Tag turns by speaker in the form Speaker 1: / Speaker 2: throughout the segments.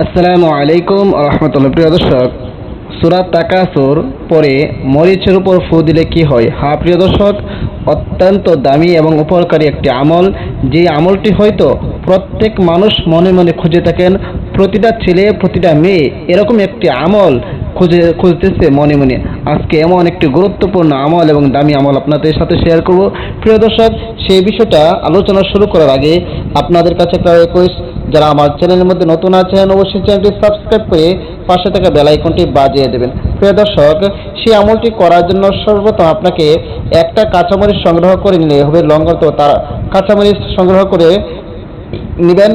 Speaker 1: আসসালামু আলাইকুম রহমতুল্লাহ। প্রিয় দর্শক, সূরা তাকাসুর পরে মরিচের উপর ফু দিলে কি হয়? হ্যাঁ প্রিয় দর্শক, অত্যন্ত দামি এবং উপকারী একটি আমল, যে আমলটি হয়তো প্রত্যেক মানুষ মনে মনে খুঁজে থাকেন। প্রতিটা ছেলে প্রতিটা মেয়ে এরকম একটি আমল খুঁজতেছে মনে মনে। আজকে এমন একটি গুরুত্বপূর্ণ আমল এবং দামি আমল আপনাদের সাথে শেয়ার করব। প্রিয় দর্শক, সেই বিষয়টা আলোচনা শুরু করার আগে আপনাদের কাছে একটা রিকোয়েস্ট, যারা আমার চ্যানেলের মধ্যে নতুন আছেন অবশ্যই চ্যানেলটি সাবস্ক্রাইব করে পাশে থাকা বেল আইকনটি বাজিয়ে দেবেন। প্রিয় দর্শক, সেই আমলটি করার জন্য সর্বপ্রথম আপনাকে একটা কাঁচামরিচ সংগ্রহ করে নিলে হবে। লঙ্ঘন তো তার কাঁচামরিচ সংগ্রহ করে নেবেন।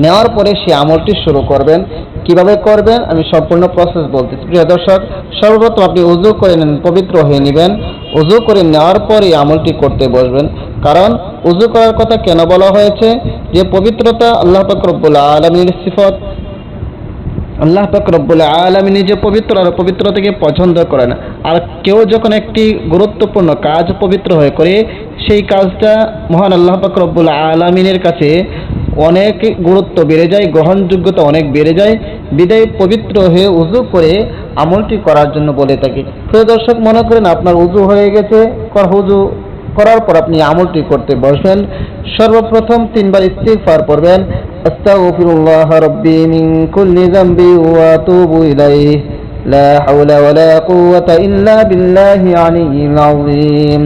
Speaker 1: নেওয়ার পরে সেই আমলটি শুরু করবেন। কিভাবে করবেন আমি সম্পূর্ণ প্রসেস বলতেছি। প্রিয় দর্শক, সর্বপ্রথম আপনি উযু করে নেন, পবিত্র হয়ে নেবেন। উযু করে নেওয়ার পরে আমলটি করতে বসবেন। কারণ উযু করার কথা কেন বলা হয়েছে? যে পবিত্রতা আল্লাহ পাক রব্বুল আলামিনের সিফত। আল্লাহ পাক রব্বুল আলামিন যে পবিত্র, আর পবিত্রতাকে পছন্দ করেন। আর কেউ যখন একটি গুরুত্বপূর্ণ কাজ পবিত্র হয়ে করে, সেই কাজটা মহান আল্লাহ পাক রব্বুল আলামিনের কাছে অনেক গুরুত্ব বেড়ে যায়, গ্রহণযোগ্যতা অনেক বেড়ে যায়। বিদায় পবিত্র হয়ে উযু করে আমলটি করার জন্য বলে থাকি। প্রিয় দর্শক, মনে করেন আপনার উযু হয়ে গেছে, উযু করার পর আপনি আমলটি করতে বসবেন। সর্বপ্রথম 3 বার ইস্তিগফার পড়বেন। আস্তাগফিরুল্লাহ রাব্বি মিন কুল্লি যামবি ওয়া আতুবু ইলাইহি লা হাওলা ওয়ালা কুওয়াতা ইল্লা বিল্লাহি আলিয়্যিল আযীম।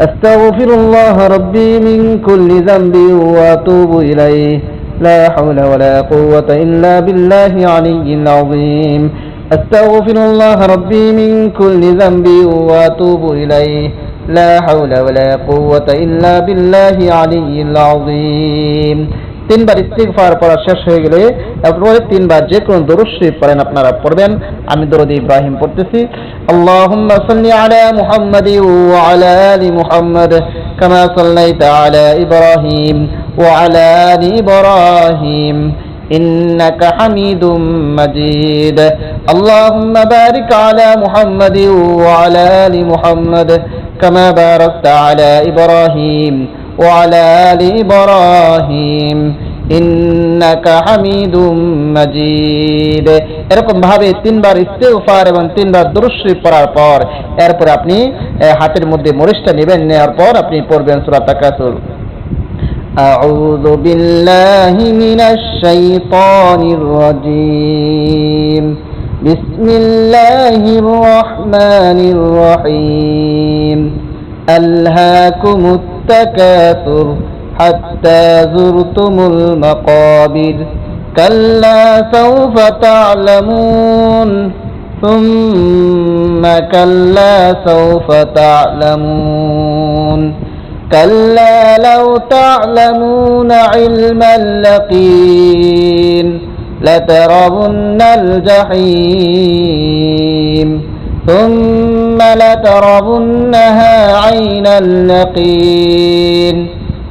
Speaker 1: আস্তাগফিরুল্লাহ রাব্বি মিন কুল্লি যামবি ওয়া আতুবু ইলাইহি লা হাওলা ওয়ালা কুওয়াতা ইল্লা বিল্লাহি আলিয়্যিল আযীম। আস্তাগফিরুল্লাহ রাব্বি মিন কুল্লি যামবি ওয়া আতুবু ইলাইহি লা হাওলা ওয়ালা কুওয়াতা ইল্লা বিল্লাহি আলিয়্যিল আযীম। 3 বার ইস্তিগফার পড়া শেষ হয়ে গেলে এরপরে 3 বার যে কোন দরুদ শরীফ পড়েন আপনারা পড়বেন। আমি দরুদ ইব্রাহিম পড়তেছি। আল্লাহুম্মা সাল্লি আলা মুহাম্মাদি ওয়া আলা আলি মুহাম্মাদ কামা সাল্লাইতা আলা ইব্রাহিম ওয়া আলা আলি ইব্রাহিম ইন্নাকা হামিদুম মাজিদ। আল্লাহুম্মা বারিক আলা মুহাম্মাদি ওয়া আলা আলি মুহাম্মাদ কামা বারাকতা আলা ইব্রাহিম وعلى آل إبراهيم إنك حميد مجيد। এরকম ভাবে 3 বার ইস্তিগফার এবং 3 বার দরুদ শরীফ পড়ার পর এরপর আপনি হাতের মধ্যে মরিচটা নেবেন। নেওয়ার পর আপনি পড়বেন সূরা তাকাসুর। আউযু বিল্লাহি মিনাশ শাইতানির রাজীম। বিসমিল্লাহির রহমানির রহিম। আলহাকুমুত التكاثر حتى زرتم المقابر كلا سوف تعلمون ثم كلا سوف تعلمون كلا لو تعلمون علم اليقين لترون الجحيم ثم لترونها عين اليقين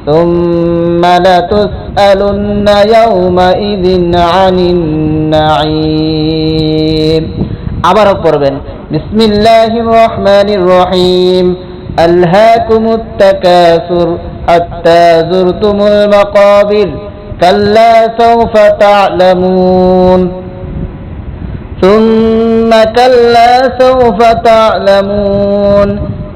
Speaker 1: ثم لتسألن يومئذ عن النعيم। আবারও পড়বেন। বিসমিল্লাহির রহমানির রহিম। আলহাকুমুত তাকাসুর হাত্তা যুরতুমুল মাকাবির কাল্লা সাওফা তা'লামুন ثم كلا سوف تعلمون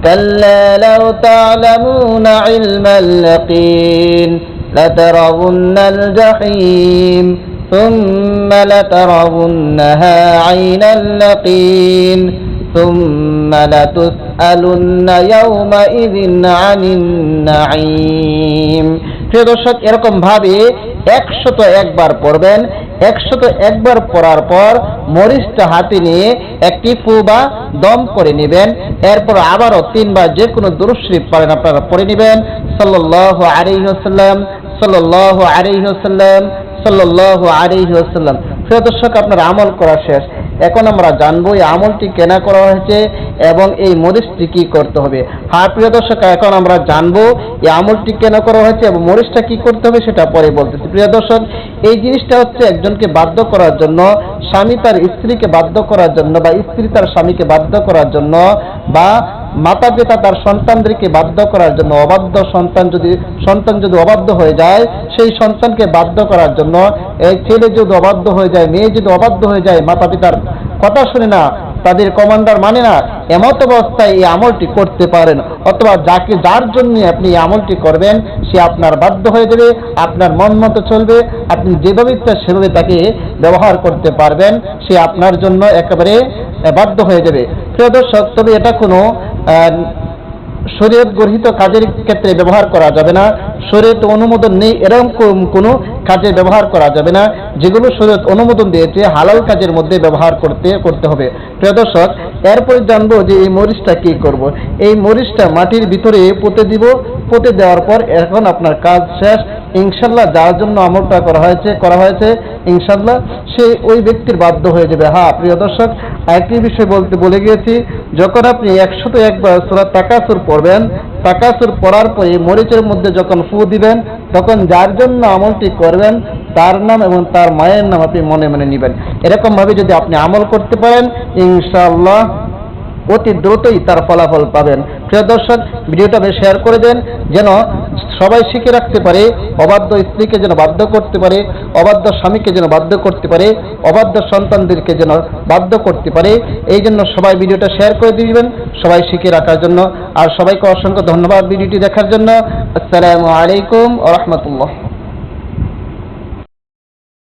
Speaker 1: كلا لو تعلمون علم اليقين لترون الجحيم ثم لترونها عين اليقين ثم لتسألن يومئذ عن النعيم। প্রিয় দর্শক, এরকম ভাবে 101 বার পড়বেন। 101 বার পড়ার পর মরিচটা হাতে নিয়ে একটি ফু বা দম করে নেবেন। এরপর আবারও 3 বার যে কোনো দরুদ শরীফ পড়েন আপনারা পড়ে নেবেন। সাল্লাল্লাহু আলাইহি ওয়াসাল্লাম, সাল্লাল্লাহু আলাইহি ওয়াসাল্লাম, সাল্লাল্লাহু আলাইহি ওয়াসাল্লাম। প্রিয় দর্শক, আপনার আমল করা শেষ। এখন আমরা জানবো এই আমলটি কেন করা হয়েছে এবং এই মরিচটি কি করতে হবে। হ্যাঁ প্রিয় দর্শক, এখন আমরা জানবো এই আমলটি কেন করা হয়েছে এবং মরিচটা কি করতে হবে সেটা পরে বলতেছি। প্রিয় দর্শক, এই জিনিসটা হচ্ছে একজনকে বাধ্য করার জন্য, স্বামী তার স্ত্রীকে বাধ্য করার জন্য, বা স্ত্রী তার স্বামীকে বাধ্য করার জন্য, বা মাতা পিতা তার সন্তানদেরকে বাধ্য করার জন্য, অবাধ্য সন্তান যদি অবাধ্য হয়ে যায়, সেই সন্তানকে বাধ্য করার জন্য, এই ছেলে যদি অবাধ্য হয়ে যায়, মেয়ে যদি অবাধ্য হয়ে যায়, মাতা পিতার কথা শুনে না, তাদের কমান্ডার মানে না, এমত অবস্থায় এই আমলটি করতে পারেন। অথবা যার জন্য আপনি এই আমলটি করবেন, সে আপনার বাধ্য হয়ে যাবে, আপনার মন মতো চলবে, আপনি যেভাবে ইচ্ছা সেভাবে তাকে ব্যবহার করতে পারবেন, সে আপনার জন্য একেবারে বাধ্য হয়ে যাবে। প্রিয় দর্শক, তবে এটা কোনো শরীয়ত গৃহীত কাজের ক্ষেত্রে ব্যবহার করা যাবে না। শরীয়ত অনুমোদন নেই এরকম কোনো কাজে ব্যবহার করা যাবে না। যেগুলো শরীয়ত অনুমোদন দিয়েছে হালাল কাজের মধ্যে ব্যবহার করতে হবে। প্রিয় দর্শক, এরপরে জানবো যে এই মরিচটা কি করব। এই মরিচটা মাটির ভিতরে পুঁতে দিব। পুঁতে দেওয়ার পর এখন আপনার কাজ শেষ। ইনশাল্লাহ যার জন্য আমলটা করা হয়েছে ইনশাল্লাহ সে ওই ব্যক্তির বাধ্য হয়ে যাবে। হ্যাঁ প্রিয় দর্শক, আরেকটি বিষয় বলে গিয়েছি, যখন আপনি 101 বার সূরা তাকাসুর পড়বেন, তাকাসুর পড়ার পরে মরিচের মধ্যে যখন ফু দিবেন, তখন যার জন্য আমলটি করবেন তার নাম এবং তার মায়ের নাম আপনি মনে মনে নেবেন। এরকম ভাবে যদি আপনি আমল করতে পারেন, ইনশাআল্লাহ অতি দ্রুতই তার ফলাফল পাবেন। প্রিয় দর্শক, ভিডিওটা শেয়ার করে দেন যেন সবাই শিখে রাখতে পারে, অবাধ্য স্ত্রীকে যেন বাধ্য করতে পারে, অবাধ্য স্বামীকে যেন বাধ্য করতে পারে, অবাধ্য সন্তানদেরকে যেন বাধ্য করতে পারে। এই জন্য সবাই ভিডিওটা শেয়ার করে দিবেন, সবাই শিখে রাখার জন্য। আর সবাইকে অসংখ্য ধন্যবাদ ভিডিওটি দেখার জন্য। আসসালামু আলাইকুম ওয়া রাহমাতুল্লাহ।